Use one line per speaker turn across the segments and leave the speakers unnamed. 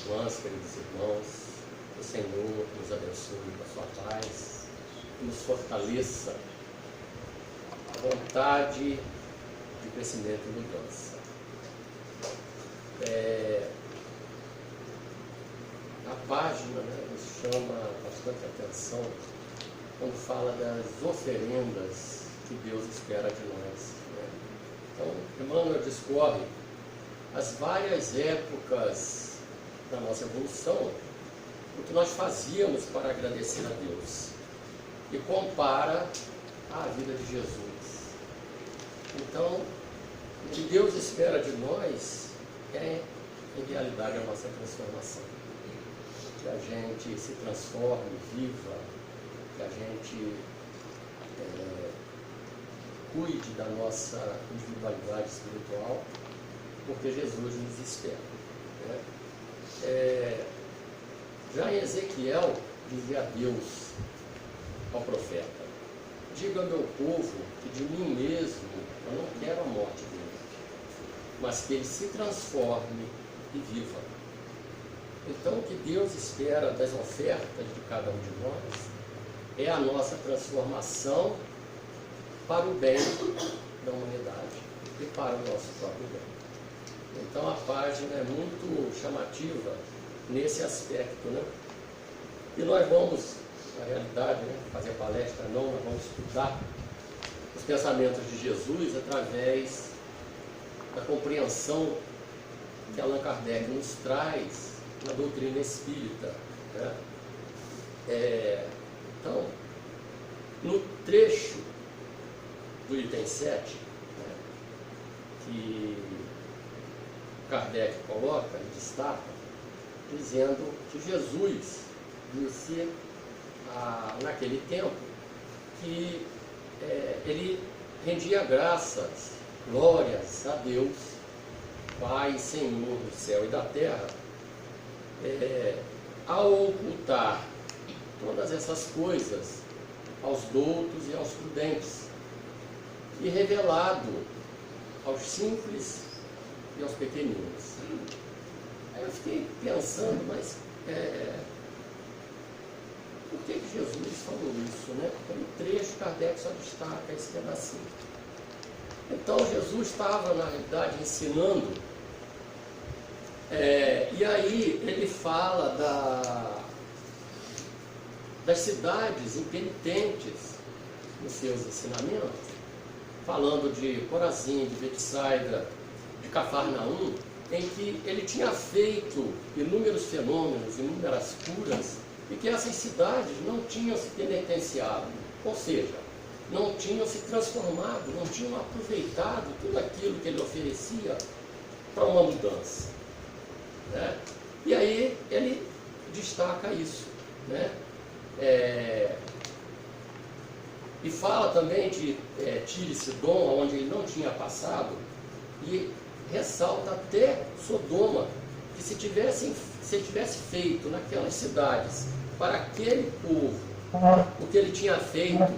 irmãs, queridos irmãos, que o Senhor nos abençoe com a sua paz e nos fortaleça a vontade de crescimento e mudança. A página, nos chama bastante atenção quando fala das oferendas que Deus espera de nós. Então, Emmanuel discorre as várias épocas da nossa evolução, o que nós fazíamos para agradecer a Deus, e compara a vida de Jesus. Então, o que Deus espera de nós é, em realidade, a nossa transformação. Que a gente se transforme, viva, que a gente cuide da nossa individualidade espiritual, porque Jesus nos espera. Já em Ezequiel, dizia Deus ao profeta: diga ao meu povo que de mim mesmo eu não quero a morte dele, mas que ele se transforme e viva. Então, o que Deus espera das ofertas de cada um de nós é a nossa transformação para o bem da humanidade e para o nosso próprio bem. Então, a página é muito chamativa nesse aspecto, E nós vamos, na realidade, fazer palestra não, nós vamos estudar os pensamentos de Jesus através da compreensão que Allan Kardec nos traz na doutrina espírita. Então, no trecho do item 7, que Kardec coloca e destaca, dizendo que Jesus disse naquele tempo que ele rendia graças, glórias a Deus, Pai, Senhor do céu e da terra, ao ocultar todas essas coisas aos doutos e aos prudentes, e revelado aos simples e aos pequeninos. Aí eu fiquei pensando, mas por que Jesus falou isso, Porque no trecho Kardec só destaca esse pedacinho. Então Jesus estava, na realidade, ensinando, e aí ele fala das cidades impenitentes nos seus ensinamentos, falando de Corazim, de Betsaida, de Cafarnaum, em que ele tinha feito inúmeros fenômenos, inúmeras curas, e que essas cidades não tinham se penitenciado, ou seja, não tinham se transformado, não tinham aproveitado tudo aquilo que ele oferecia para uma mudança. E aí ele destaca isso, e fala também de Tiro e Sidom, onde ele não tinha passado, e ressalta até Sodoma, que se ele tivesse feito naquelas cidades para aquele povo o que ele tinha feito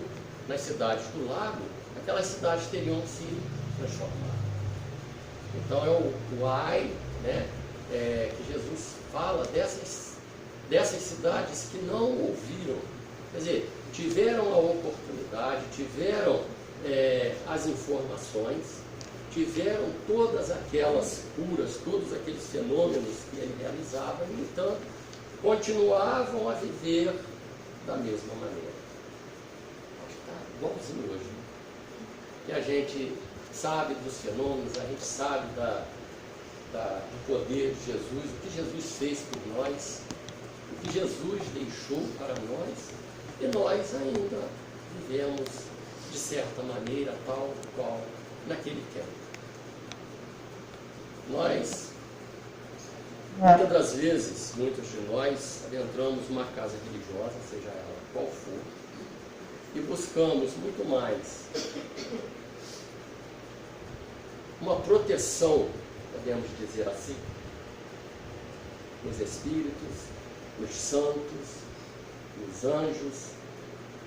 nas cidades do lago, aquelas cidades teriam se transformado. Então o ai, que Jesus fala dessas cidades que não ouviram, quer dizer, tiveram a oportunidade, tiveram as informações, tiveram todas aquelas curas, todos aqueles fenômenos que ele realizava, e, no entanto, continuavam a viver da mesma maneira. Acho que está igualzinho hoje. Que a gente sabe dos fenômenos, a gente sabe do poder de Jesus, o que Jesus fez por nós, o que Jesus deixou para nós, e nós ainda vivemos, de certa maneira, tal qual naquele tempo. Nós, muitas das vezes, muitos de nós, adentramos uma casa religiosa, seja ela qual for, e buscamos muito mais uma proteção, podemos dizer assim, nos espíritos, nos santos, nos anjos,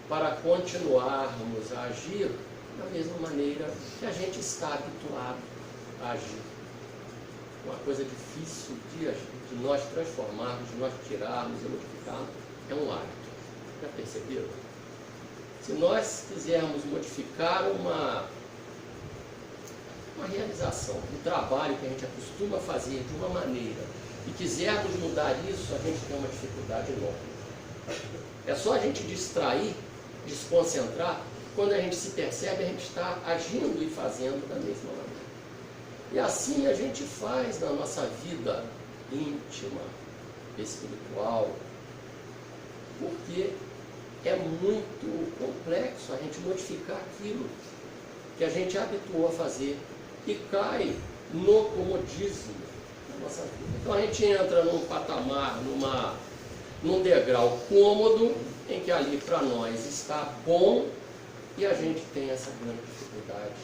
para continuarmos a agir da mesma maneira que a gente está habituado a agir. uma coisa difícil de nós transformarmos, de nós tirarmos e modificarmos, é um hábito. Já perceberam? Se nós quisermos modificar uma realização, um trabalho que a gente acostuma fazer de uma maneira, e quisermos mudar isso, a gente tem uma dificuldade enorme. É só a gente distrair, desconcentrar, quando a gente se percebe, a gente está agindo e fazendo da mesma maneira. E assim a gente faz na nossa vida íntima, espiritual, porque é muito complexo a gente modificar aquilo que a gente habituou a fazer e cai no comodismo da nossa vida. Então a gente entra num patamar, num degrau cômodo, em que ali para nós está bom, e a gente tem essa grande dificuldade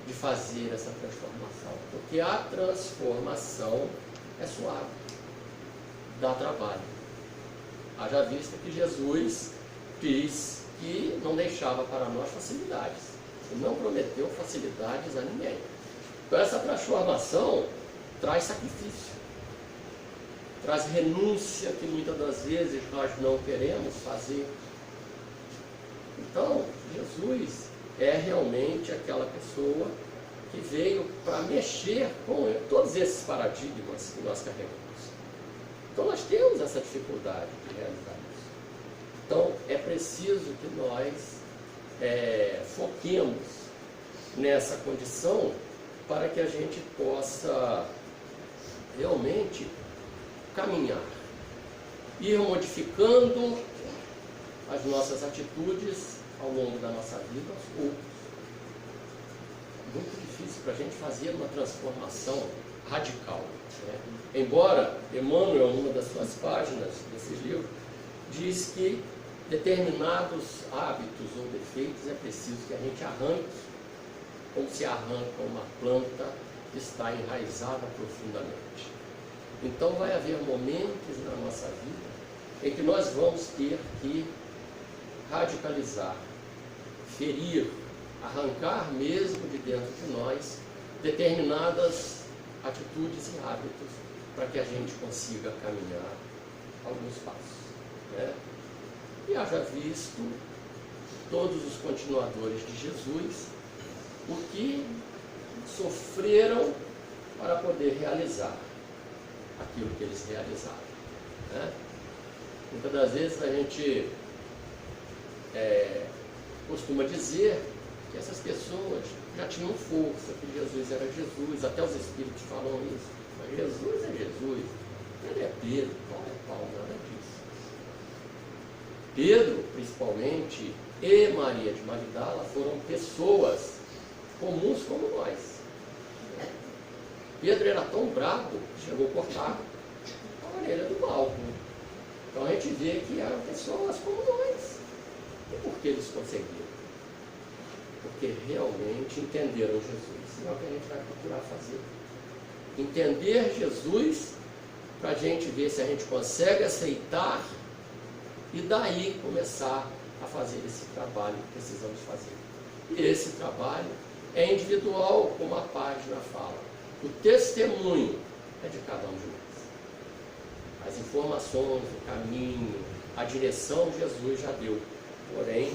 de fazer essa transformação. Porque a transformação é suave, dá trabalho. Haja vista que Jesus diz que não deixava para nós facilidades. Ele não prometeu facilidades a ninguém. Então essa transformação traz sacrifício, traz renúncia que muitas das vezes nós não queremos fazer. Então, Jesus é realmente aquela pessoa que veio para mexer com todos esses paradigmas que nós carregamos. Então nós temos essa dificuldade de realizar isso. Então é preciso que nós foquemos nessa condição para que a gente possa realmente caminhar, ir modificando as nossas atitudes ao longo da nossa vida aos poucos. Muito difícil para a gente fazer uma transformação radical, né? Embora Emmanuel, numa das suas páginas desse livro, diz que determinados hábitos ou defeitos é preciso que a gente arranque, como se arranca uma planta que está enraizada profundamente. Então vai haver momentos na nossa vida em que nós vamos ter que radicalizar, ferir, arrancar mesmo de dentro de nós determinadas atitudes e hábitos para que a gente consiga caminhar alguns passos, né? E haja visto todos os continuadores de Jesus o que sofreram para poder realizar aquilo que eles realizaram, né? Muitas das vezes a gente costuma dizer que essas pessoas já tinham força, que Jesus era Jesus, até os Espíritos falam isso, mas Jesus é Jesus, ele é Pedro, Paulo é Paulo, nada disso. Pedro, principalmente, e Maria de Magdala foram pessoas comuns como nós. Pedro era tão bravo que chegou a cortar a orelha do Malco. Então a gente vê que eram pessoas como nós. E por que eles conseguiram? Porque realmente entenderam Jesus. É o que a gente vai procurar fazer. Entender Jesus para a gente ver se a gente consegue aceitar e daí começar a fazer esse trabalho que precisamos fazer. E esse trabalho é individual, como a página fala. O testemunho é de cada um de nós. As informações, o caminho, a direção Jesus já deu. Porém,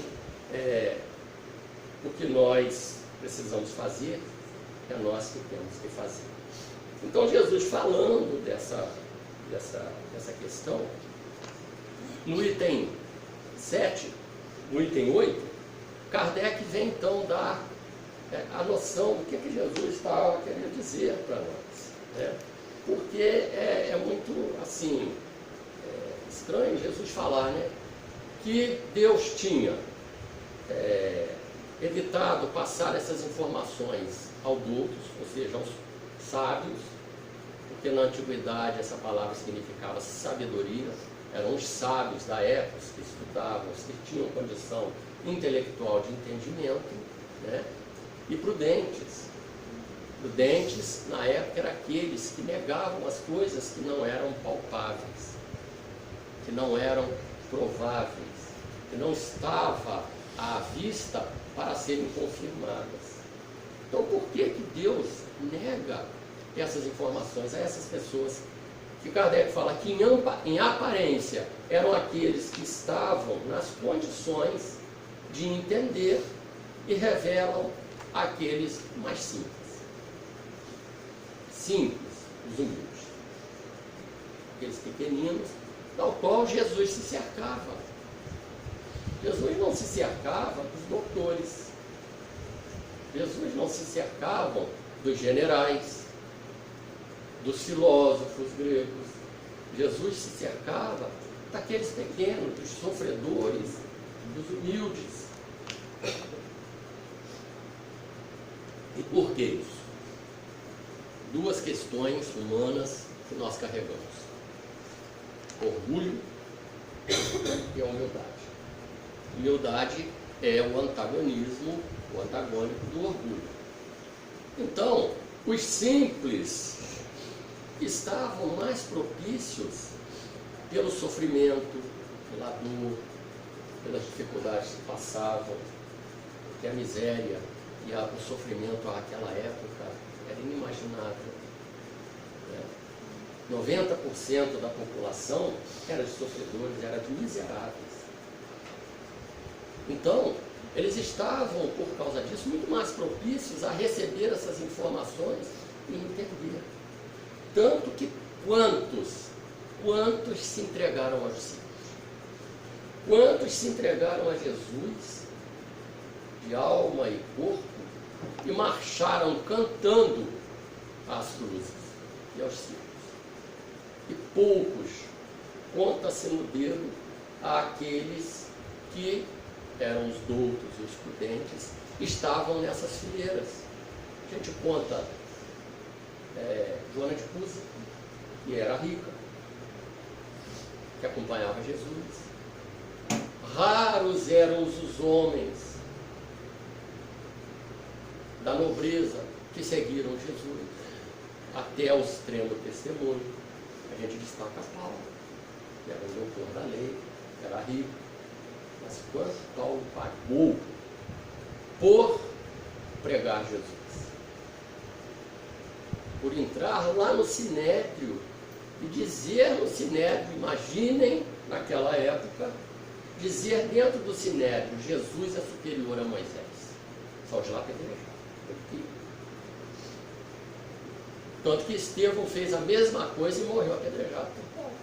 o que nós precisamos fazer é nós que temos que fazer. Então Jesus falando dessa questão, no item 7, no item 8, Kardec vem então dar a noção do que Jesus estava querendo dizer para nós, né? Porque é muito assim, estranho Jesus falar, né, que Deus tinha evitado passar essas informações aos outros, ou seja, aos sábios, porque na antiguidade essa palavra significava sabedoria, eram os sábios da época, os que estudavam, os que tinham condição intelectual de entendimento, né? E prudentes. Prudentes, na época, eram aqueles que negavam as coisas que não eram palpáveis, que não eram prováveis, que não estava à vista para serem confirmadas. Então, por que Deus nega essas informações a essas pessoas que Kardec fala que em aparência eram aqueles que estavam nas condições de entender e revelam aqueles mais simples. Simples, os humildes. Aqueles pequeninos, tal qual Jesus se cercava. Jesus não se cercava dos doutores. Jesus não se cercava dos generais, dos filósofos gregos. Jesus se cercava daqueles pequenos, dos sofredores, dos humildes. E por que isso? Duas questões humanas que nós carregamos: orgulho e a humildade. Humildade é o antagonismo, o antagônico do orgulho. Então, os simples estavam mais propícios pelo sofrimento, pela dor, pelas dificuldades que passavam, porque a miséria e o sofrimento àquela época era inimaginável. 90% da população era de sofredores, era de miseráveis. Então, eles estavam, por causa disso, muito mais propícios a receber essas informações e entender. Tanto que quantos se entregaram aos discípulos? Quantos se entregaram a Jesus de alma e corpo e marcharam cantando às cruzes e aos círculos? E poucos, conta-se no dedo, àqueles que eram os doutos e os prudentes, estavam nessas fileiras. A gente conta Joana de Cusa, que era rica, que acompanhava Jesus. Raros eram os homens da nobreza que seguiram Jesus até o extremo testemunho. A gente destaca Paulo, que era um doutor da lei, que era rico. Mas quanto Paulo pagou por pregar Jesus? Por entrar lá no Sinédrio e dizer no Sinédrio, imaginem naquela época, dizer dentro do Sinédrio: Jesus é superior a Moisés. Só de lá apedrejado. Tanto que Estevão fez a mesma coisa e morreu apedrejado por Paulo.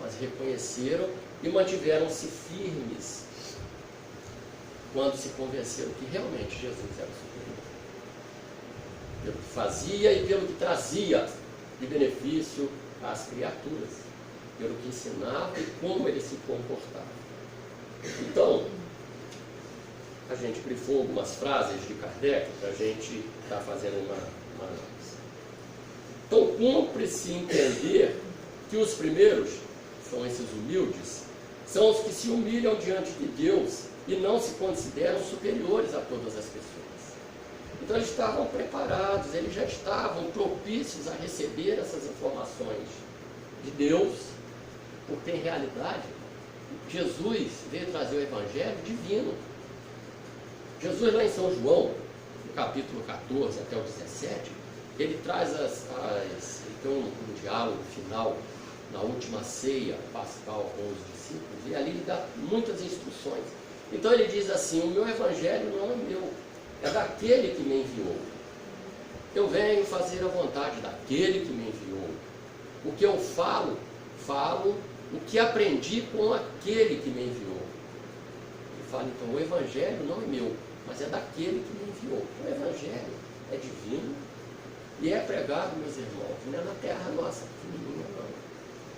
Mas reconheceram e mantiveram-se firmes quando se convenceram que realmente Jesus era superior. Pelo que fazia e pelo que trazia de benefício às criaturas, pelo que ensinava e como ele se comportava. Então, a gente grifou algumas frases de Kardec para a gente estar fazendo uma análise. Então, cumpre-se entender que os primeiros, são esses humildes, são os que se humilham diante de Deus e não se consideram superiores a todas as pessoas. Então eles estavam preparados, eles já estavam propícios a receber essas informações de Deus, porque em realidade Jesus veio trazer o Evangelho divino. Jesus lá em São João, no capítulo 14 até o 17, ele traz ele tem um diálogo final na última ceia pascal com os discípulos, e ali ele dá muitas instruções. Então ele diz assim: o meu evangelho não é meu, é daquele que me enviou. Eu venho fazer a vontade daquele que me enviou. O que eu falo o que aprendi com aquele que me enviou. Ele fala, então, o evangelho não é meu, mas é daquele que me enviou. O evangelho é divino e é pregado, meus irmãos, não é na terra nossa pequenininha, não.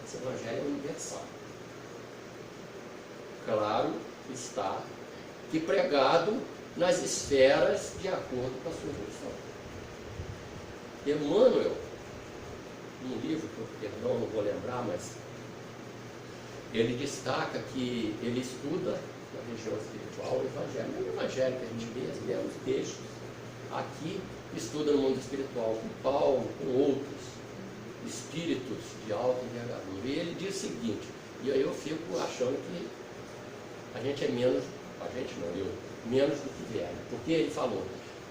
Esse evangelho é universal. Claro está que pregado nas esferas de acordo com a sua evolução. Emmanuel, num livro que eu, perdão, não vou lembrar, mas ele destaca que ele estuda na região espiritual o evangelho. Não é o evangelho que a gente vê, os mesmos textos. Aqui estuda no mundo espiritual com Paulo, com outros espíritos de alta envergadura. E ele diz o seguinte, e aí eu fico achando que a gente é menos, a gente não, eu, menos do que velho. Porque ele falou,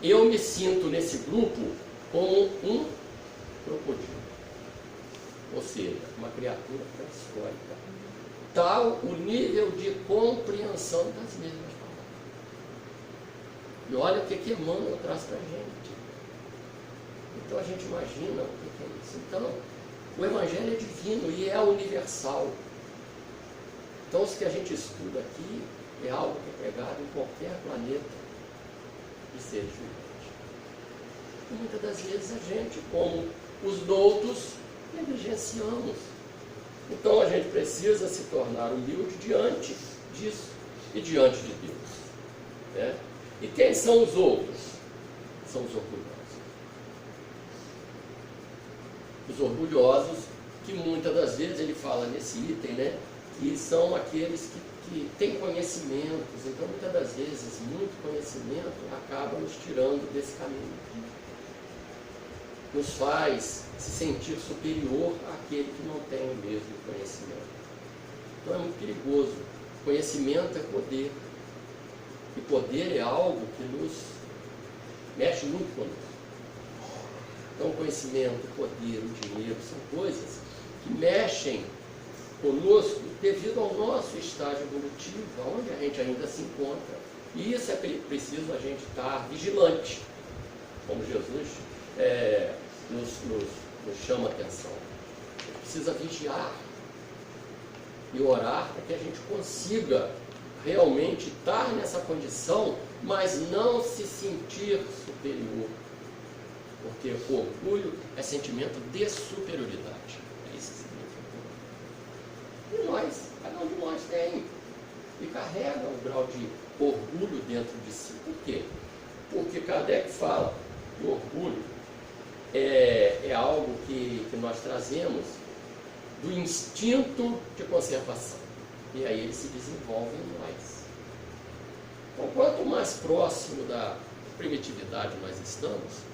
eu me sinto nesse grupo como um crocodilo. Ou seja, uma criatura pré-histórica. Tal o nível de compreensão das mesmas palavras. E olha o que Emmanuel traz para a gente. Então a gente imagina o que é isso. Então, o Evangelho é divino e é universal. Então, o que a gente estuda aqui é algo que é pregado em qualquer planeta que seja vivente. E muitas das vezes a gente, como os doutos, negligenciamos. Então a gente precisa se tornar humilde diante disso e diante de Deus. Né? E quem são os outros? São os orgulhosos. Os orgulhosos, que muitas das vezes ele fala nesse item, né? Que são aqueles que têm conhecimentos. Então muitas das vezes, muito conhecimento acaba nos tirando desse caminho. Nos faz se sentir superior àquele que não tem o mesmo conhecimento. Então é muito perigoso. Conhecimento é poder. E poder é algo que nos mexe muito conosco. Então conhecimento, poder, o dinheiro são coisas que mexem conosco devido ao nosso estágio evolutivo, onde a gente ainda se encontra. E isso é preciso a gente estar vigilante, como Jesus nos chama a atenção. A gente precisa vigiar e orar para que a gente consiga realmente estar nessa condição, mas não se sentir superior. Porque o orgulho é sentimento de superioridade. É isso que significa. E nós, cada um de nós tem e carrega um grau de orgulho dentro de si. Por quê? Porque Kardec fala que o orgulho é algo que nós trazemos do instinto de conservação. E aí ele se desenvolve em nós. Então, quanto mais próximo da primitividade nós estamos,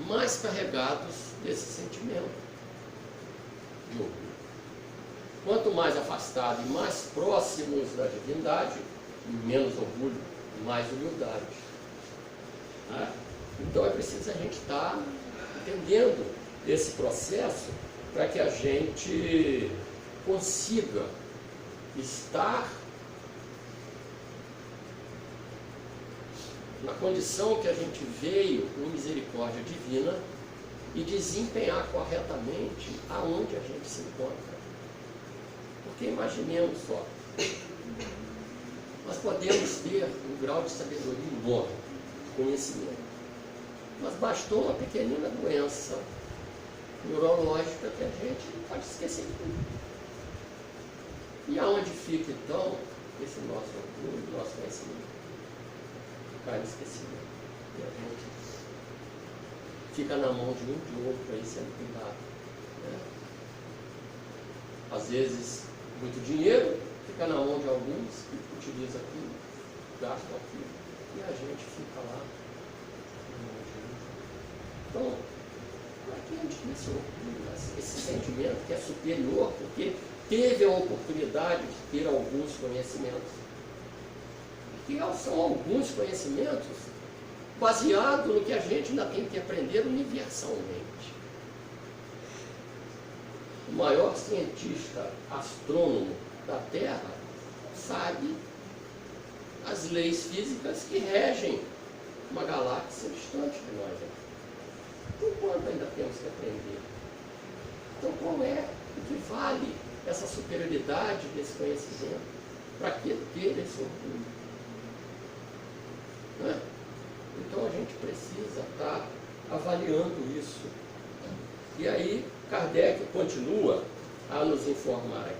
mais carregados desse sentimento de orgulho. Quanto mais afastados e mais próximos da divindade, menos orgulho, mais humildade. Então é preciso a gente estar entendendo esse processo para que a gente consiga estar na condição que a gente veio com misericórdia divina e desempenhar corretamente aonde a gente se encontra. Porque imaginemos só, nós podemos ter um grau de sabedoria enorme, conhecimento, mas bastou uma pequenina doença neurológica que a gente pode esquecer de tudo. E aonde fica então esse nosso orgulho, nosso conhecimento? Cai no esquecimento. E a gente fica na mão de um e de outro aí sendo cuidado. Né? Às vezes, muito dinheiro fica na mão de alguns que utilizam aquilo, gastam aquilo, e a gente fica lá na mão de outro. Então, para que a gente tem esse orgulho, esse sentimento que é superior, porque teve a oportunidade de ter alguns conhecimentos? Que são alguns conhecimentos baseados no que a gente ainda tem que aprender universalmente. O maior cientista astrônomo da Terra sabe as leis físicas que regem uma galáxia distante de nós. Então, quanto ainda temos que aprender? Então, qual é o que vale essa superioridade desse conhecimento? Para que ter esse orgulho? Né? Então a gente precisa estar avaliando isso. E aí Kardec continua a nos informar aqui.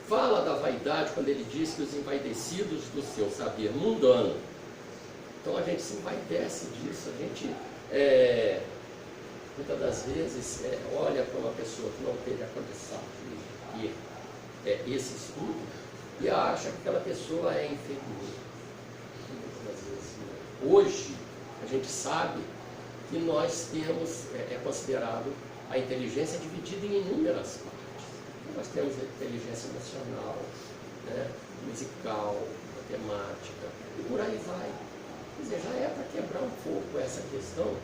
Fala da vaidade quando ele diz que os envaidecidos do seu saber mundano. Então a gente se envaidece disso, a gente muitas das vezes olha para uma pessoa que não teve a condição de ter esse estudo e acha que aquela pessoa é inferior. Muitas vezes, hoje, a gente sabe que nós temos, é considerado a inteligência dividida em inúmeras partes. Nós temos a inteligência emocional, né, musical, matemática, e por aí vai. Quer dizer, já é para quebrar um pouco essa questão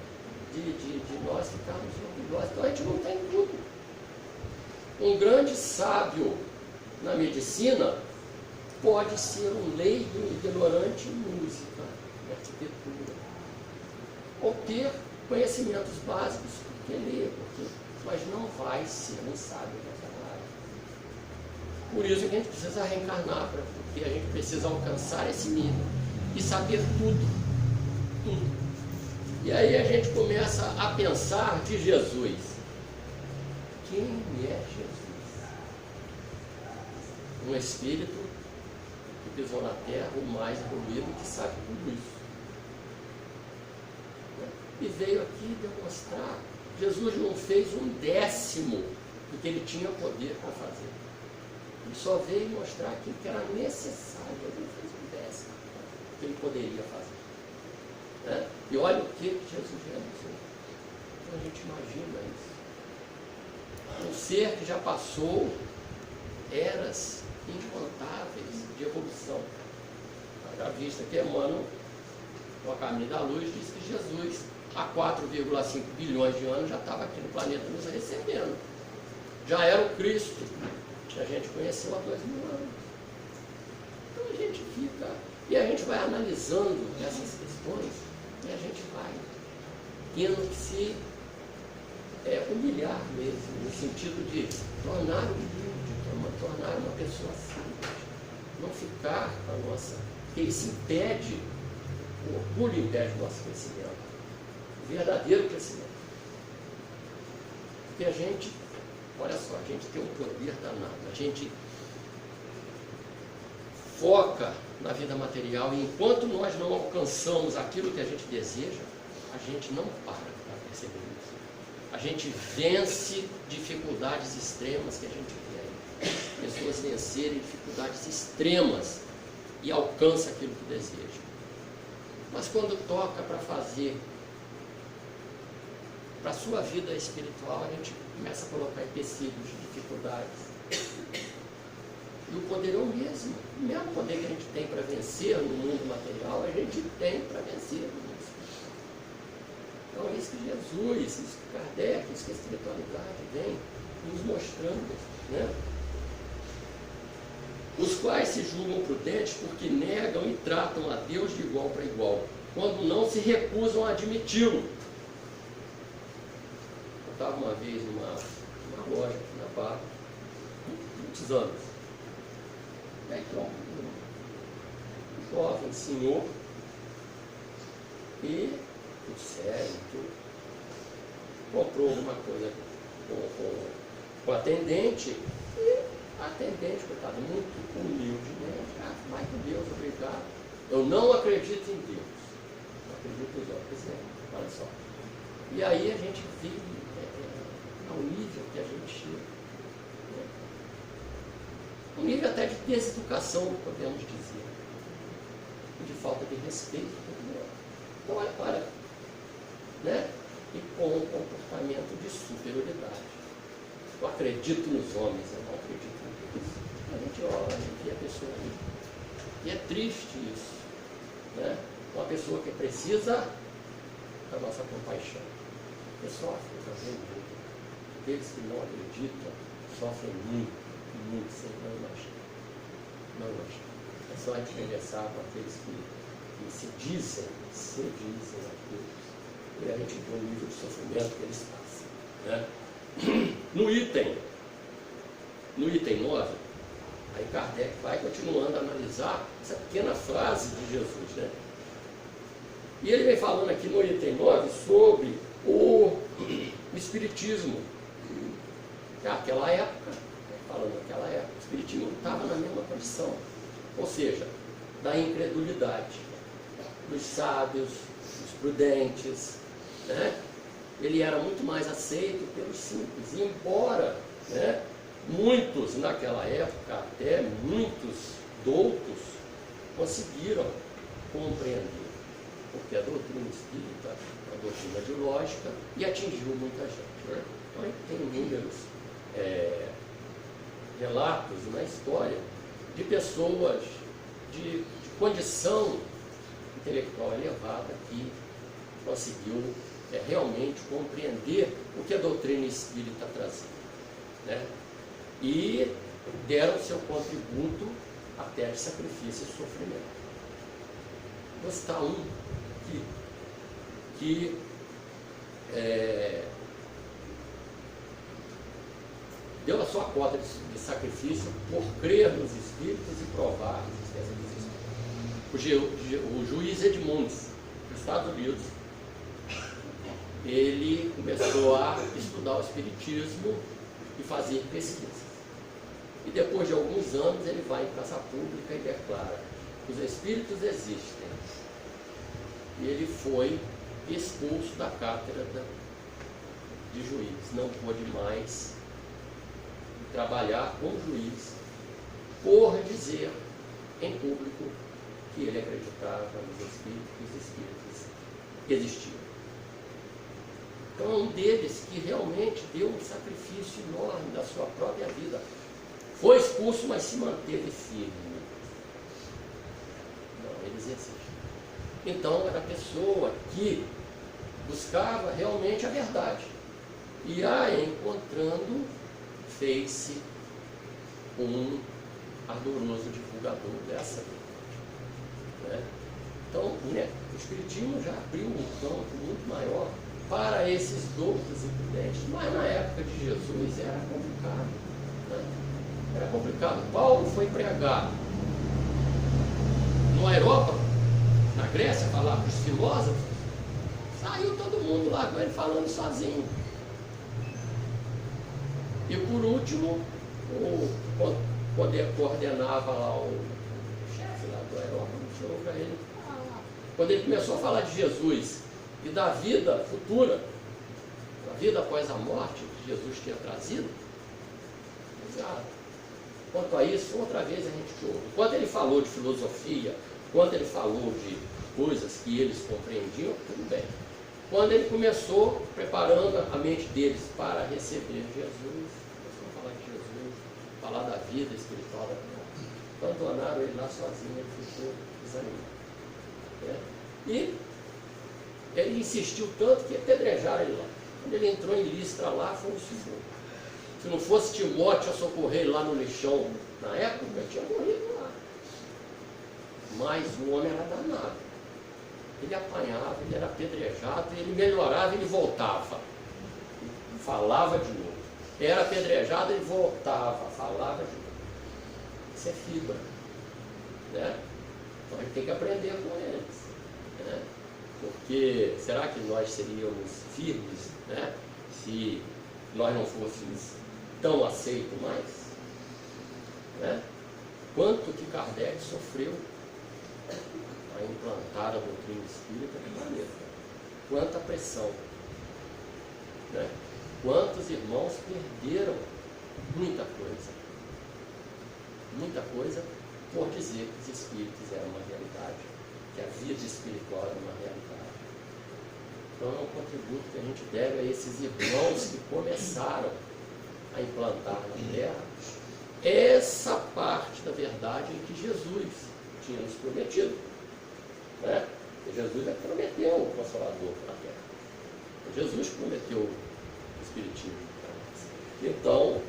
de nós ficarmos orgulhosos. Então a gente não tem tudo. Um grande sábio na medicina pode ser um leigo ignorante em música, em arquitetura, ou ter conhecimentos básicos porque lê, mas não vai ser um sábio naquela área. Por isso que a gente precisa reencarnar, porque a gente precisa alcançar esse nível e saber tudo, tudo. E aí a gente começa a pensar de Jesus. Quem é Jesus? Um espírito que pisou na terra, o mais evoluído, que sabe tudo isso. E veio aqui demonstrar. Jesus não fez 1/10 do que ele tinha poder para fazer. Ele só veio mostrar aquilo que era necessário. Ele não fez 1/10 do que ele poderia fazer. Né? E olha o que Jesus realizou. Então a gente imagina isso. Um ser que já passou eras incontáveis de evolução. Já visto que Emmanuel, no Caminho da Luz, diz que Jesus, há 4,5 bilhões de anos, já estava aqui no planeta nos recebendo. Já era o Cristo, que a gente conheceu há 2.000 anos. Então a gente fica, e a gente vai analisando essas questões, e a gente vai tendo que se humilhar mesmo, no sentido de tornar humilde, tornar uma pessoa simples, não ficar a nossa, porque isso impede, o orgulho impede o nosso crescimento, o verdadeiro crescimento. Porque a gente, olha só, a gente tem um poder danado, a gente foca na vida material e enquanto nós não alcançamos aquilo que a gente deseja, a gente não para perceber isso. A gente vence dificuldades extremas que a gente quer. Pessoas vencerem dificuldades extremas e alcançam aquilo que desejam. Mas quando toca para fazer para a sua vida espiritual, a gente começa a colocar empecilhos, dificuldades. E o poder é o mesmo. O mesmo poder que a gente tem para vencer no mundo material, a gente tem para vencer no mundo espiritual. Então é isso que Jesus, isso que Kardec, isso que a espiritualidade vem nos mostrando, né? Os quais se julgam prudentes porque negam e tratam a Deus de igual para igual, quando não se recusam a admiti-lo. Eu estava uma vez numa loja aqui na Barra, muitos anos. E aí entrou um jovem senhor, e tudo sério, tudo. Comprou alguma coisa com o atendente, e a atendente, coitada, muito humildemente, vai com Deus, obrigado. Eu não acredito em Deus, não acredito nos outros, né? Olha só. E aí a gente vive ao nível que a gente chega. Né? Um nível até de deseducação, podemos dizer. De falta de respeito. Então, olha, né? E com um comportamento de superioridade. Eu acredito nos homens, eu não acredito em Deus. A gente olha e vê a pessoa ali. E é triste isso. Né? Uma pessoa que precisa da nossa compaixão. Que sofre também muito. Aqueles que não acreditam sofrem muito, muito, sem não imaginar. Não imaginar. É só a gente conversar com aqueles que se dizem a Deus. E a gente vê o nível de sofrimento que eles passam. Né? No item 9, aí Kardec vai continuando a analisar essa pequena frase de Jesus. Né? E ele vem falando aqui no item 9 sobre o Espiritismo. Naquela época, falando naquela época, o Espiritismo estava na mesma condição. Ou seja, da incredulidade, dos sábios, dos prudentes. Né? Ele era muito mais aceito pelos simples. E embora, né, muitos naquela época, até muitos doutos, conseguiram compreender, porque a doutrina espírita é uma doutrina de lógica e atingiu muita gente. Né? Então a gente tem inúmeros relatos na história de pessoas de condição intelectual elevada que conseguiu realmente compreender o que a doutrina espírita trazia, né? E deram seu contributo até de sacrifício e sofrimento. Vou citar um que deu a sua cota de sacrifício por crer nos espíritos e provar a existência dos espíritos. O juiz Edmunds, dos Estados Unidos, ele começou a estudar o espiritismo e fazer pesquisas. E depois de alguns anos ele vai em praça pública e declara: os espíritos existem. E ele foi expulso da cátedra de juiz, não pôde mais trabalhar como juiz por dizer em público que ele acreditava nos espíritos, que os espíritos existiam. Então é um deles que realmente deu um sacrifício enorme da sua própria vida. Foi expulso, mas se manteve firme. Não, eles existem. Então era a pessoa que buscava realmente a verdade. E a encontrando, fez-se um ardoroso divulgador dessa verdade, né? Então, né, o Espiritismo já abriu um campo muito maior para esses doutos imprudentes, mas na época de Jesus era complicado, né? Era complicado. Paulo foi pregar no Aerópago, na Grécia, falar para os filósofos, saiu todo mundo lá com ele falando sozinho. E por último, quando coordenava lá o chefe lá do Aerópago, chegou para ele, quando ele começou a falar de Jesus e da vida futura, da vida após a morte que Jesus tinha trazido, quanto a isso, outra vez a gente ouve. Quando ele falou de filosofia, quando ele falou de coisas que eles compreendiam, tudo bem. Quando ele começou preparando a mente deles para receber Jesus, começou a falar de Jesus, falar da vida espiritual da vida, abandonaram ele lá sozinho, ele ficou desanimado. E ele insistiu tanto que apedrejaram ele lá. Quando ele entrou em Listra lá, foi um segundo. Se não fosse Timóteo a socorrer ele lá no lixão na época, ele tinha morrido lá. Mas o homem era danado. Ele apanhava, ele era apedrejado, ele melhorava, ele voltava. Falava de novo. Era apedrejado, ele voltava, falava de novo. Isso é fibra, né? Então a gente tem que aprender com eles, né? Porque será que nós seríamos firmes, né, se nós não fôssemos tão aceitos mais? Né? Quanto que Kardec sofreu a implantar a doutrina espírita no planeta? Quanta pressão, né? Quantos irmãos perderam muita coisa por dizer que os espíritos eram uma realidade, que a vida espiritual era uma realidade. Então é um contributo que a gente deve a esses irmãos que começaram a implantar na Terra essa parte da verdade em que Jesus tinha nos prometido, né? E Jesus prometeu o Consolador para a Terra. Jesus prometeu o Espiritismo para nós. Então,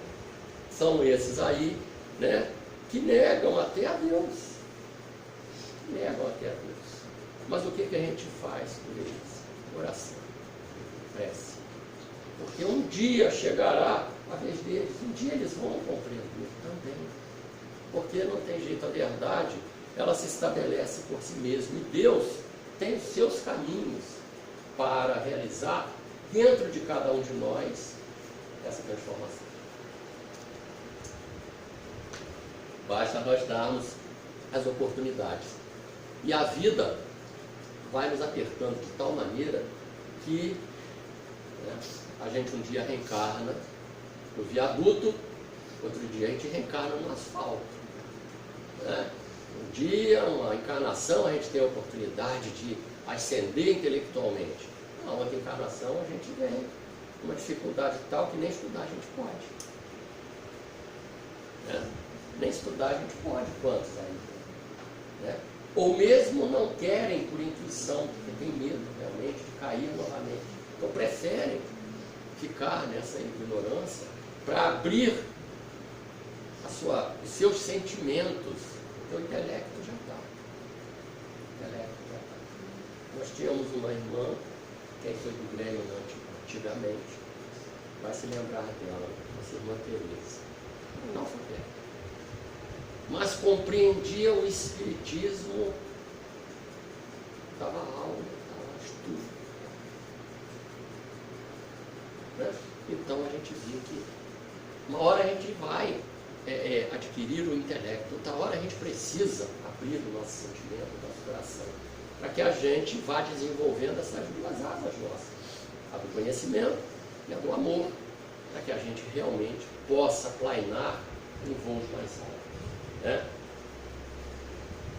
são esses aí, né, que negam até a Deus. Negam até a Deus. Mas o que a gente faz por eles? Oração, prece. Porque um dia chegará a vez deles, um dia eles vão compreender também. Porque não tem jeito, a verdade, ela se estabelece por si mesma. E Deus tem os seus caminhos para realizar dentro de cada um de nós essa transformação. Basta nós darmos as oportunidades. E a vida vai nos apertando de tal maneira que, né, a gente um dia reencarna no viaduto, outro dia a gente reencarna no asfalto, né? Um dia, uma encarnação, a gente tem a oportunidade de ascender intelectualmente. Na outra encarnação a gente vem com uma dificuldade tal que nem estudar a gente pode, né? Nem estudar a gente pode, quantos aí, né? ou mesmo não querem por intuição, porque tem medo realmente de cair novamente. Então preferem ficar nessa ignorância para abrir os seus sentimentos. Então o intelecto já está. Nós tínhamos uma irmã, quem foi do Grêmio antigamente, vai se lembrar dela, nossa irmã Teresa, analfabeta, mas compreendia o Espiritismo, dava aula, dava estudo. Né? Então a gente viu que uma hora a gente vai adquirir o intelecto, outra hora a gente precisa abrir o nosso sentimento, o nosso coração, para que a gente vá desenvolvendo essas duas asas nossas, a do conhecimento e a do amor, para que a gente realmente possa plainar em voos mais altos. Né?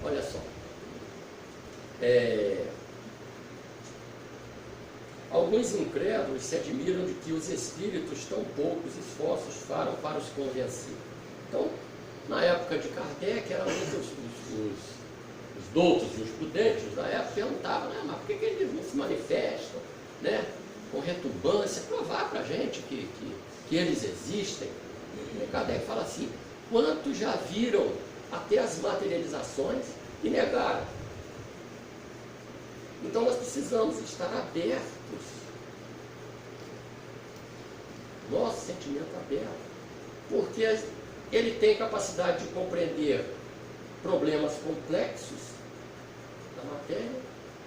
Olha só. Alguns incrédulos se admiram de que os espíritos tão poucos esforços faram para os convencer. Então, na época de Kardec, eram os doutos e os prudentes da época perguntavam, né, mas por que eles não se manifestam, né, com retumbância, provar para a gente que eles existem? E Kardec fala assim, quantos já viram até as materializações e negaram? Então nós precisamos estar abertos, nosso sentimento aberto, porque ele tem capacidade de compreender problemas complexos da matéria,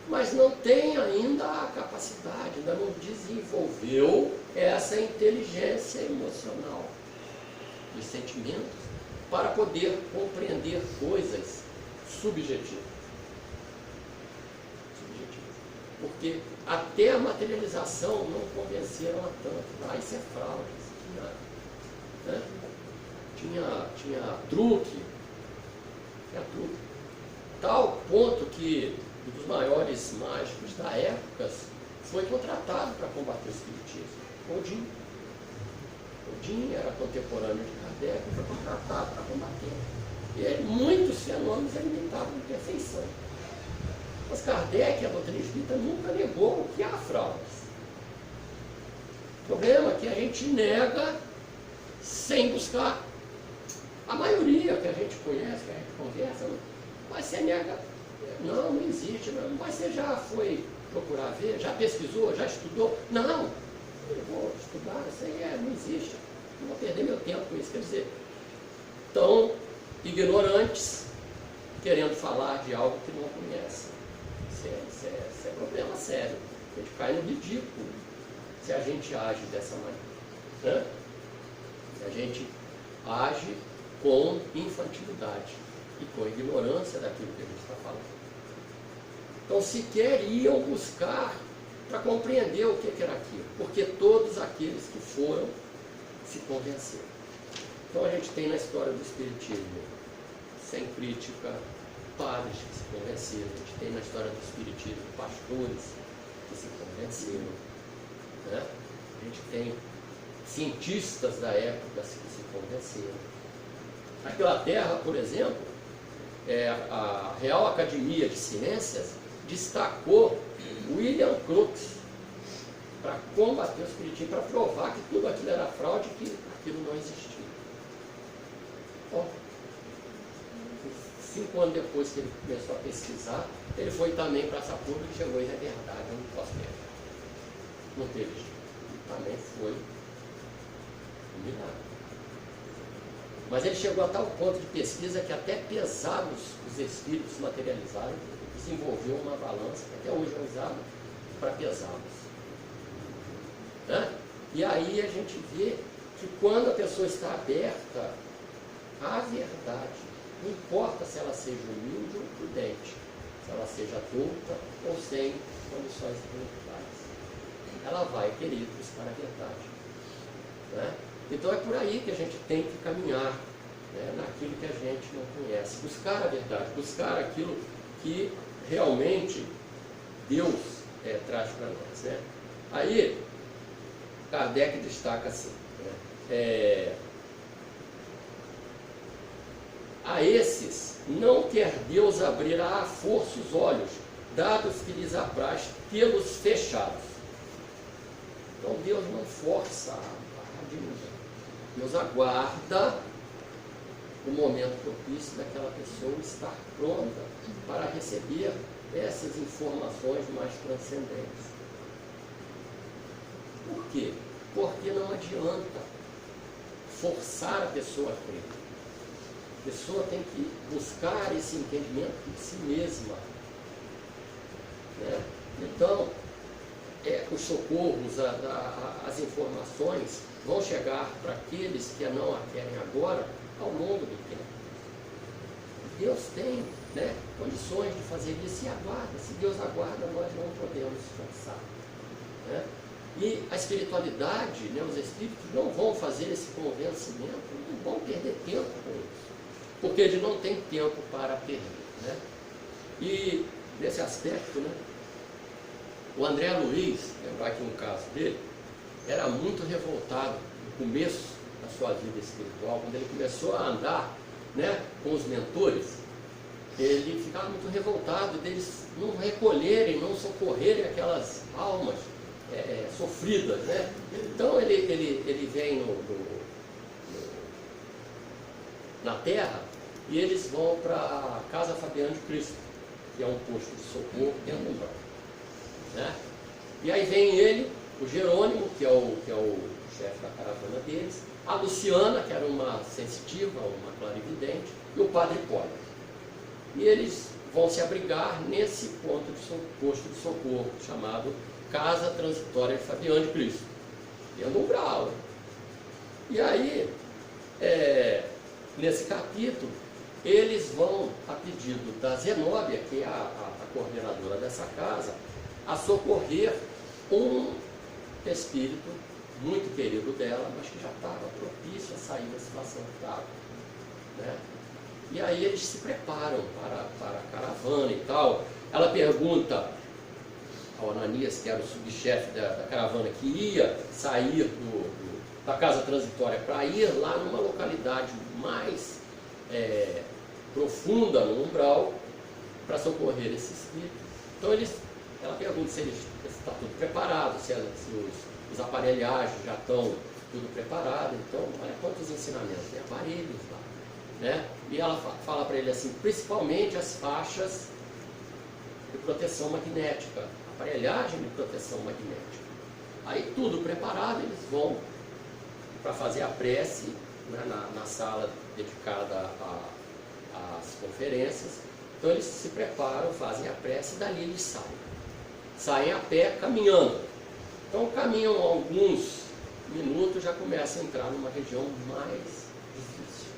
mas não tem ainda a capacidade, ainda não desenvolveu essa inteligência emocional dos sentimentos para poder compreender coisas subjetivas. Porque até a materialização não convenceram a tanto. Isso é fraude, isso tinha truque. Tal ponto que um dos maiores mágicos da época foi contratado para combater o espiritismo. Odin. Odin era contemporâneo de Kardec e foi contratado para combater. E muitos fenômenos ele imitava com perfeição. Mas Kardec, a doutrina espírita, nunca negou que há fraudes. O problema é que a gente nega sem buscar. A maioria que a gente conhece, que a gente conversa, mas você nega, não existe, não. Mas você já foi procurar ver, já pesquisou, já estudou? Não, eu vou estudar, isso aí não existe. Não vou perder meu tempo com isso. Quer dizer, tão ignorantes, querendo falar de algo que não conhecem. Isso é problema sério. A gente cai no ridículo se a gente age dessa maneira. Né? Se a gente age com infantilidade e com ignorância daquilo que a gente está falando. Então sequer iam buscar para compreender o que era aquilo, porque todos aqueles que foram se convenceram. Então a gente tem na história do Espiritismo, sem crítica, padres que se convenceram, a gente tem na história do Espiritismo pastores que se convenceram, né? A gente tem cientistas da época que se convenceram. Na Inglaterra, por exemplo, a Real Academia de Ciências destacou William Crookes para combater o espiritismo, para provar que tudo aquilo era fraude e que aquilo não existia. Bom, 5 anos depois que ele começou a pesquisar, ele foi também para essa pública e chegou e é verdade, eu não posso negar. Não teve jeito. Também foi um milagre. Mas ele chegou a tal ponto de pesquisa que até pesá-los, os espíritos materializaram, desenvolveu uma balança que até hoje é usada para pesá-los. Né? E aí a gente vê que quando a pessoa está aberta à verdade, não importa se ela seja humilde ou prudente, se ela seja adulta ou sem condições intelectuais, ela vai querer buscar a verdade. Né? Então é por aí que a gente tem que caminhar, né, naquilo que a gente não conhece. Buscar a verdade, buscar aquilo que realmente Deus traz para nós. Né? Aí, Kardec destaca assim, né, a esses não quer Deus abrir à força os olhos, dados que lhes apraz tê-los fechados. Então Deus não força a diminuição. Deus aguarda o momento propício daquela pessoa estar pronta para receber essas informações mais transcendentes. Por quê? Porque não adianta forçar a pessoa a crer. A pessoa tem que buscar esse entendimento de si mesma. Né? Então, os socorros, as informações vão chegar para aqueles que não a querem agora ao longo do tempo. Deus tem, né, condições de fazer isso e aguarda. Se Deus aguarda, nós não podemos forçar. Né? E a espiritualidade, né, os espíritos não vão fazer esse convencimento, não vão perder tempo com isso, porque eles não têm tempo para perder. Né? E nesse aspecto, né, o André Luiz, lembrar aqui um caso dele, era muito revoltado no começo da sua vida espiritual, quando ele começou a andar, né, com os mentores. Ele ficava muito revoltado deles não recolherem, não socorrerem aquelas almas sofridas. Né? Então ele vem na Terra e eles vão para a Casa Fabiano de Cristo, que é um posto de socorro dentro do umbral. Né? E aí vem ele, o Jerônimo, que é o chefe da caravana deles, a Luciana, que era uma sensitiva, uma clarividente, e o Padre Hipólito. E eles vão se abrigar nesse posto de socorro, chamado Casa Transitória de Fabiano de Cristo, dentro do umbral. E aí, nesse capítulo, eles vão, a pedido da Zenóbia, que é a coordenadora dessa casa, a socorrer um espírito muito querido dela, mas que já estava propício a sair da situação que estava. Né? E aí eles se preparam para a caravana e tal. Ela pergunta ao Ananias, que era o subchefe da caravana, que ia sair da casa transitória para ir lá numa localidade mais profunda, no umbral, para socorrer esse espírito. Então ela pergunta se está tudo preparado, se os aparelhagens já estão tudo preparado. Então, olha quantos ensinamentos, tem aparelhos lá. Né? E ela fala para ele assim, principalmente as faixas de proteção magnética, aparelhagem de proteção magnética. Aí tudo preparado, eles vão para fazer a prece, né, na sala dedicada às conferências. Então eles se preparam, fazem a prece e dali eles saem a pé caminhando. Então caminham alguns minutos, já começam a entrar numa região mais difícil.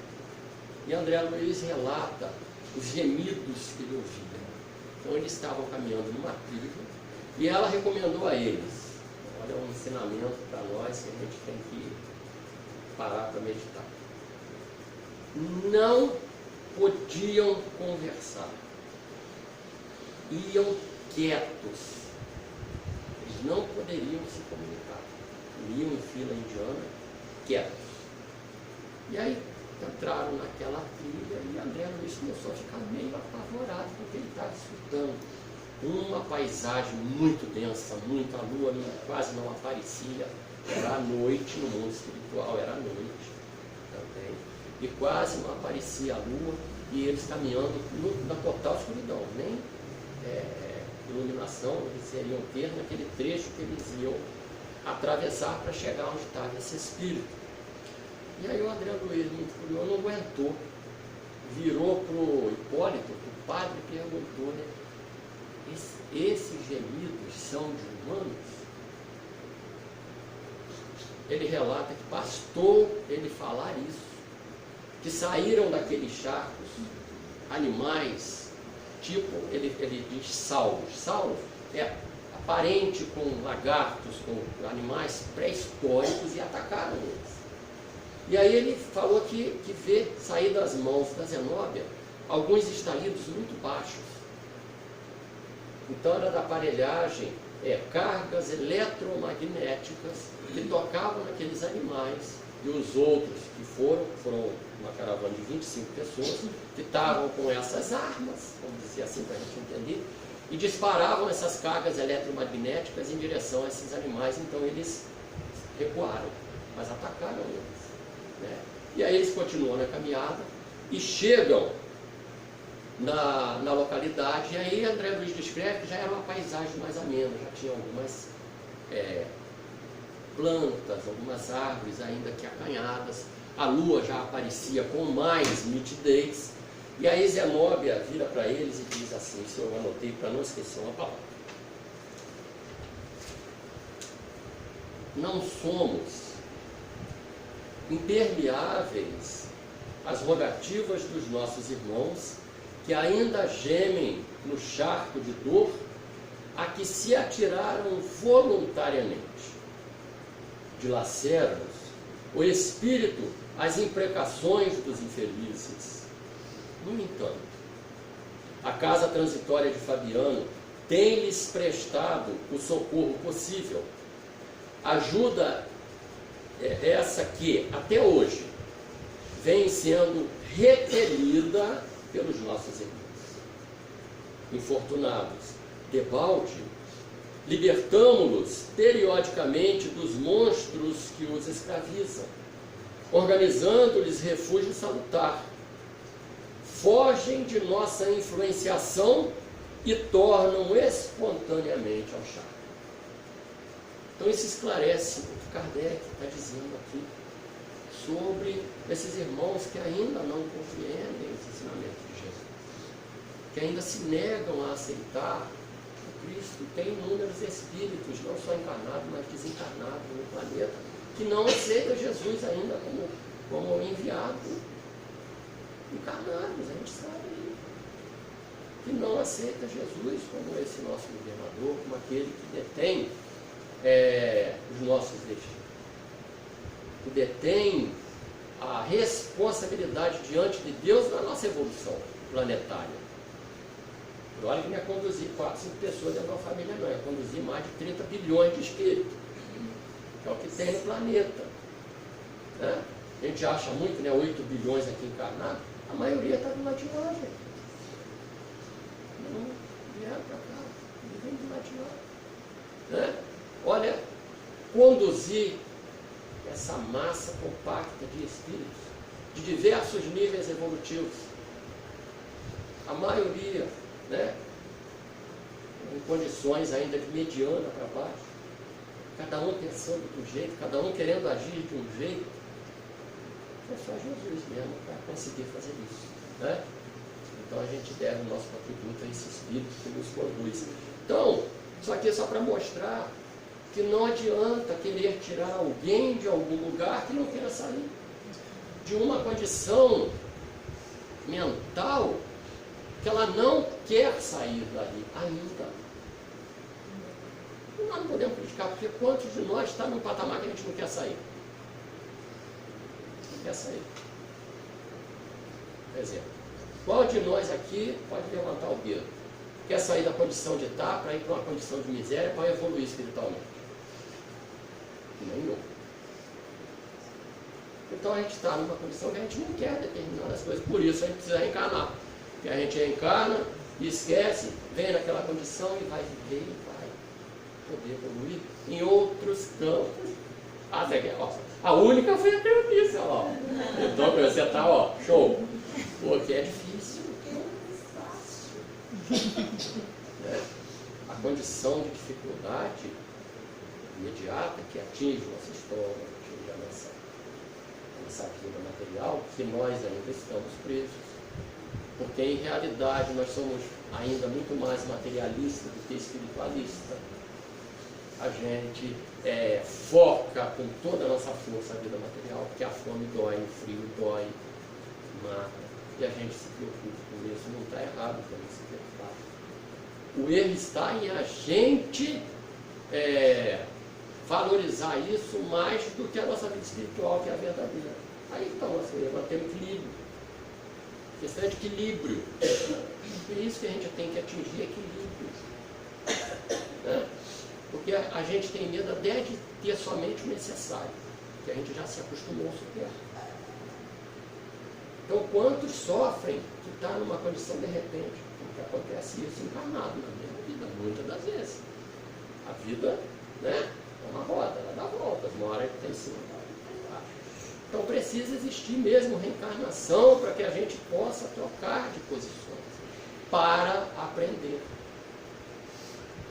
E André Luiz relata os gemidos que ele ouvia. Então eles estavam caminhando numa trilha e ela recomendou a eles, olha, um ensinamento para nós que a gente tem que parar para meditar. Não podiam conversar, iam quietos. Eles não poderiam se comunicar. Iam em fila indiana, quietos. E aí entraram naquela trilha e André Luiz começou a ficar meio apavorado, porque ele estava escutando uma paisagem muito densa, muita lua, quase não aparecia. Era a noite no mundo espiritual, era a noite também. E quase não aparecia a lua, e eles caminhando na total escuridão, nem iluminação eles iriam ter naquele trecho que eles iam atravessar para chegar onde estava esse espírito. E aí o André Luiz, muito curioso, não aguentou, virou para o Hipólito, o padre, e perguntou, né, esses gemidos são de humanos? Ele relata que bastou ele falar isso, que saíram daqueles charcos animais, tipo, ele diz sauros. Sauros é aparente com lagartos, com animais pré-históricos, e atacaram eles. E aí ele falou que vê sair das mãos da Zenóbia alguns estalidos muito baixos. Então era da aparelhagem, cargas eletromagnéticas que tocavam naqueles animais e os outros que foram uma caravana de 25 pessoas, que estavam com essas armas, vamos dizer assim para a gente entender, e disparavam essas cargas eletromagnéticas em direção a esses animais. Então eles recuaram, mas atacaram eles, né? E aí eles continuam na caminhada e chegam na localidade. E aí André Luiz descreve que já era uma paisagem mais amena, já tinha algumas plantas, algumas árvores ainda que acanhadas, a lua já aparecia com mais nitidez. E aí Zenóbia vira para eles e diz assim, se eu anotei para não esquecer uma palavra: não somos impermeáveis às rogativas dos nossos irmãos que ainda gemem no charco de dor, a que se atiraram voluntariamente. Dilacera-nos o espírito às imprecações dos infelizes. No entanto, a casa transitória de Fabiano tem-lhes prestado o socorro possível. Ajuda essa que, até hoje, vem sendo repelida pelos nossos irmãos. Infortunados, debalde, libertamo-los periodicamente dos monstros que os escravizam, organizando-lhes refúgio salutar. Fogem de nossa influenciação e tornam espontaneamente ao chá. Então isso esclarece o que Kardec está dizendo aqui sobre esses irmãos que ainda não compreendem os ensinamentos de Jesus, que ainda se negam a aceitar o Cristo. Tem inúmeros espíritos, não só encarnados, mas desencarnados no planeta, que não aceitam Jesus ainda como enviado. Encarnados, a gente sabe, que não aceita Jesus como esse nosso governador, como aquele que detém os nossos destinos, que detém a responsabilidade diante de Deus na nossa evolução planetária. Olha que não é conduzir 4, 5 pessoas dentro de uma família, não, é conduzir mais de 30 bilhões de espíritos, que é o que tem no planeta, né? A gente acha muito, né, 8 bilhões aqui encarnados, a maioria está do lado de lá, gente. Não vieram para cá, vivem do lado de lá, né? Olha, conduzir essa massa compacta de espíritos de diversos níveis evolutivos, a maioria, né, em condições ainda de mediana para baixo, cada um pensando de um jeito, cada um querendo agir de um jeito. É só Jesus mesmo para conseguir fazer isso, né? Então a gente deve o nosso contributo a esse espírito que nos conduz. Então, isso aqui é só para mostrar que não adianta querer tirar alguém de algum lugar que não queira sair de uma condição mental que ela não quer sair dali ainda. E nós não podemos criticar, porque quantos de nós está num patamar que a gente não quer sair? Não quer sair. Por exemplo, qual de nós aqui pode levantar o dedo? Quer sair da condição de estar para ir para uma condição de miséria para evoluir espiritualmente? Nenhum. Então a gente está numa condição que a gente não quer determinadas coisas, por isso a gente precisa reencarnar. Porque a gente reencarna e esquece, vem naquela condição e vai viver e vai poder evoluir em outros campos. A única foi a premissa, ó. Então você está, ó, show. Porque é difícil. A condição de dificuldade imediata que atinge o nosso estômago, atinge a nossa vida material, que nós ainda estamos presos. Porque em realidade nós somos ainda muito mais materialistas do que espiritualistas. A gente foca com toda a nossa força a vida material, porque a fome dói, o frio dói, mata, e a gente se preocupa com isso. Não está errado também se preocupar. O erro está em a gente valorizar isso mais do que a nossa vida espiritual, que é a verdadeira. Aí então nós temos equilíbrio. A questão é de equilíbrio. É isso que a gente tem que atingir, equilíbrio. Né? Porque a gente tem medo até de ter somente o necessário. que a gente já se acostumou a superar. Então, quantos sofrem que está numa condição de repente, como que acontece isso encarnado na minha vida, muitas das vezes. A vida, né, é uma roda, ela dá voltas, uma hora que está em cima, uma hora que está embaixo. Então, precisa existir mesmo reencarnação para que a gente possa trocar de posições, para aprender.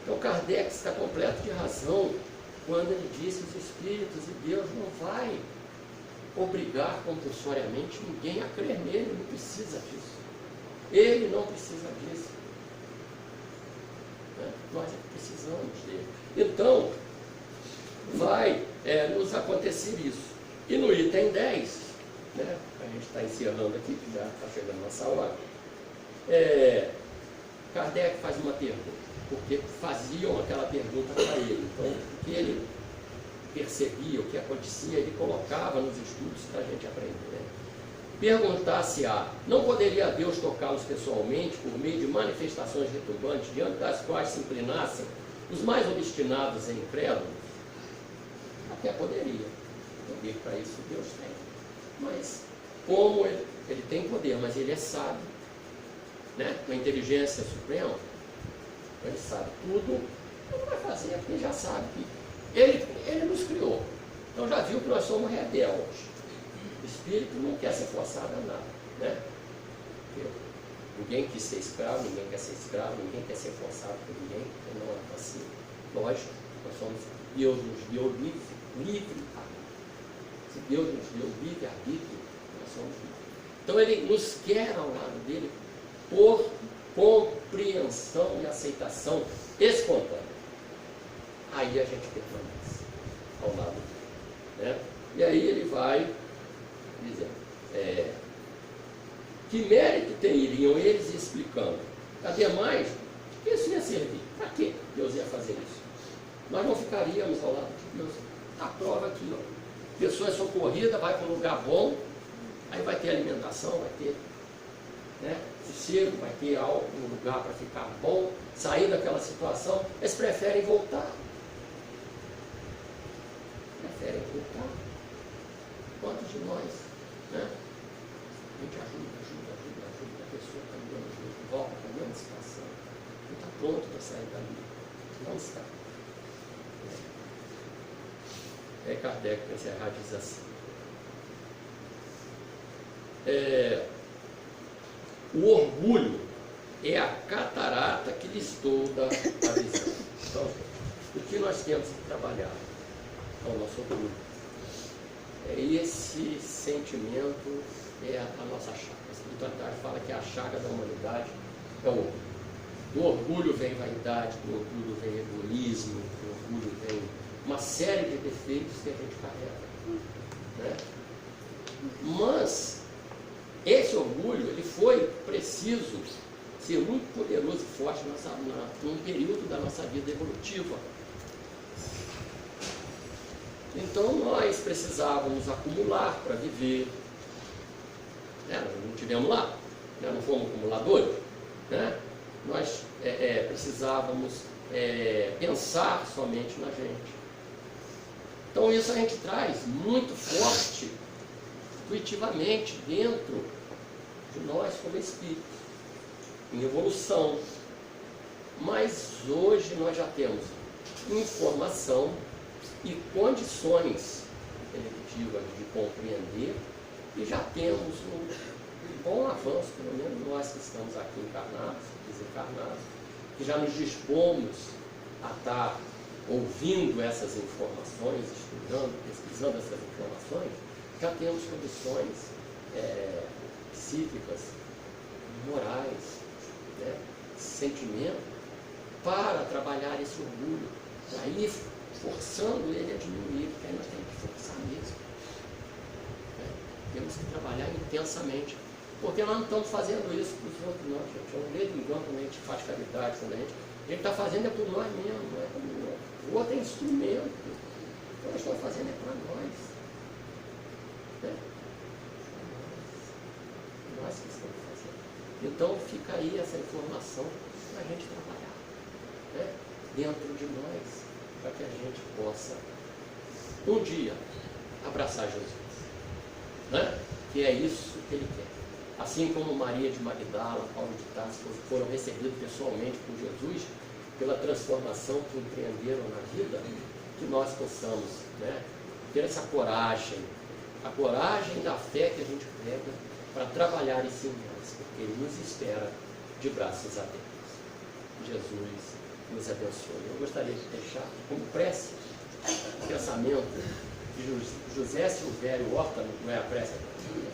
Então, Kardec está completo de razão quando ele diz que os espíritos e Deus não vai obrigar compulsoriamente ninguém a crer nele, ele não precisa disso. Ele não precisa disso. Né? Nós é que precisamos dele. Então, vai nos acontecer isso. E no item 10, né, a gente está encerrando aqui, que já está chegando a nossa hora, Kardec faz uma pergunta, porque faziam aquela pergunta para ele. Então, o que ele percebia, o que acontecia, ele colocava nos estudos para a gente aprender. Né? Perguntar-se-á, não poderia Deus tocá-los pessoalmente por meio de manifestações retumbantes, diante das quais se inclinassem os mais obstinados e incrédulos? Até poderia. Poder para isso Deus tem. Mas, como ele tem poder, mas ele é sábio, né? Com a inteligência suprema, ele sabe tudo, ele não vai fazer, porque ele já sabe que ele nos criou. Então já viu que nós somos rebeldes. O espírito não quer ser forçado a nada. Né? Ninguém quis ser escravo, ninguém quer ser escravo, ninguém quer ser forçado por ninguém, porque não é assim. Lógico, nós somos, Deus nos deu livre arbítrio. Se Deus nos deu livre arbítrio, nós somos livres. Então ele nos quer ao lado dele por compreensão e aceitação espontânea. Aí a gente permanece ao lado dele. Né? E aí ele vai dizendo, que mérito teriam eles explicando? Ademais, que isso ia servir? Para que Deus ia fazer isso? Nós não ficaríamos ao lado de Deus. A prova aqui, ó. Pessoa é socorrida, vai para um lugar bom, aí vai ter alimentação, vai ter, né, sossego, vai ter algo, um lugar para ficar bom, sair daquela situação, eles preferem voltar. Preferem voltar. Quantos de nós, né? A gente ajuda, a pessoa caminhando junto, volta para a mesma situação, não está pronto para sair dali, não está. Kardec, para encerrar, diz assim, o orgulho é a catarata que lhes toda a visão. Então, o que nós temos que trabalhar é o nosso orgulho. Esse sentimento é a nossa chaga. A espiritualidade fala que a chaga da humanidade é o orgulho. Do orgulho vem vaidade, do orgulho vem egoísmo, do orgulho vem uma série de defeitos que a gente carrega. Né? Mas esse orgulho, ele foi preciso ser muito poderoso e forte num período da nossa vida evolutiva. Então nós precisávamos acumular para viver. Né? Nós não tivemos lá, né? Não fomos acumuladores. Né? Nós precisávamos pensar somente na gente. Então isso a gente traz muito forte, intuitivamente, dentro de nós como espíritos, em evolução. Mas hoje nós já temos informação e condições intelectivas de compreender e já temos um bom avanço, pelo menos nós que estamos aqui encarnados, desencarnados, que já nos dispomos a estar ouvindo essas informações, estudando, pesquisando essas informações, já temos condições psíquicas, morais, né, sentimento, para trabalhar esse orgulho, para ir forçando ele a diminuir, porque aí nós temos que forçar mesmo. Né? Temos que trabalhar intensamente, porque nós não estamos fazendo isso para os outros, não, gente. Eu não vejo engano quando a gente faz caridade, quando a gente está fazendo é por nós mesmos, não é para o outro. O outro é instrumento. O que nós estamos fazendo é para nós. Né? Nós que estamos fazendo. Então fica aí essa informação para a gente trabalhar, né? Dentro de nós, para que a gente possa um dia abraçar Jesus, né? Que é isso que ele quer. Assim como Maria de Magdala, Paulo de Tarso foram recebidos pessoalmente por Jesus, pela transformação que empreenderam na vida, que nós possamos, né, ter essa coragem, a coragem da fé que a gente prega para trabalhar em cima delas, porque Ele nos espera de braços abertos. Jesus nos abençoe. Eu gostaria de deixar como prece o pensamento de José Silvério Horta, não é a prece aqui,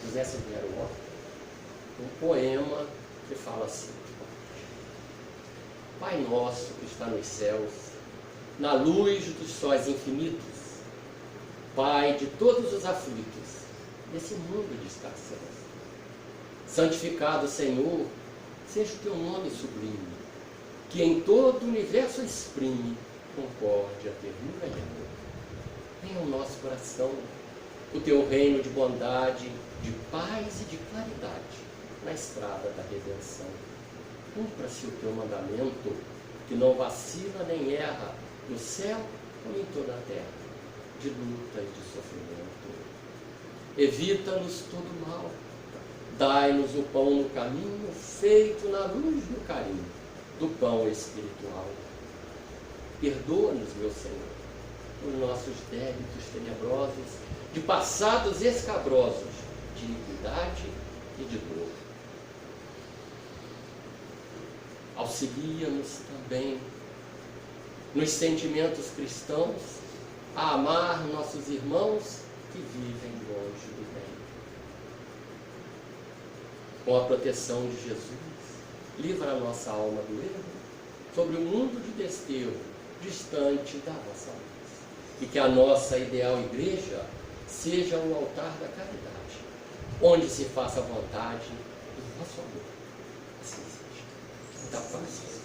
José Silvério Horta, um poema que fala assim: Pai nosso que está nos céus, na luz dos sóis infinitos, Pai de todos os aflitos, nesse mundo de escassez, santificado, Senhor, seja o teu nome sublime, que em todo o universo exprime concórdia, ternura e amor. Venha ao nosso coração o teu reino de bondade, de paz e de claridade na estrada da redenção. Cumpra-se o teu mandamento, que não vacila nem erra, no céu como em toda a terra, de luta e de sofrimento. Evita-nos todo mal, dai-nos o pão no caminho, feito na luz do carinho, do pão espiritual. Perdoa-nos, meu Senhor, os nossos débitos tenebrosos, de passados escabrosos, de iniquidade e de dor. Auxilia-nos também nos sentimentos cristãos a amar nossos irmãos que vivem longe do bem. Com a proteção de Jesus, livra a nossa alma do erro, sobre o mundo de desterro, distante da vossa luz. E que a nossa ideal igreja seja o altar da caridade, onde se faça a vontade do vosso amor. Assim seja. Muita paz.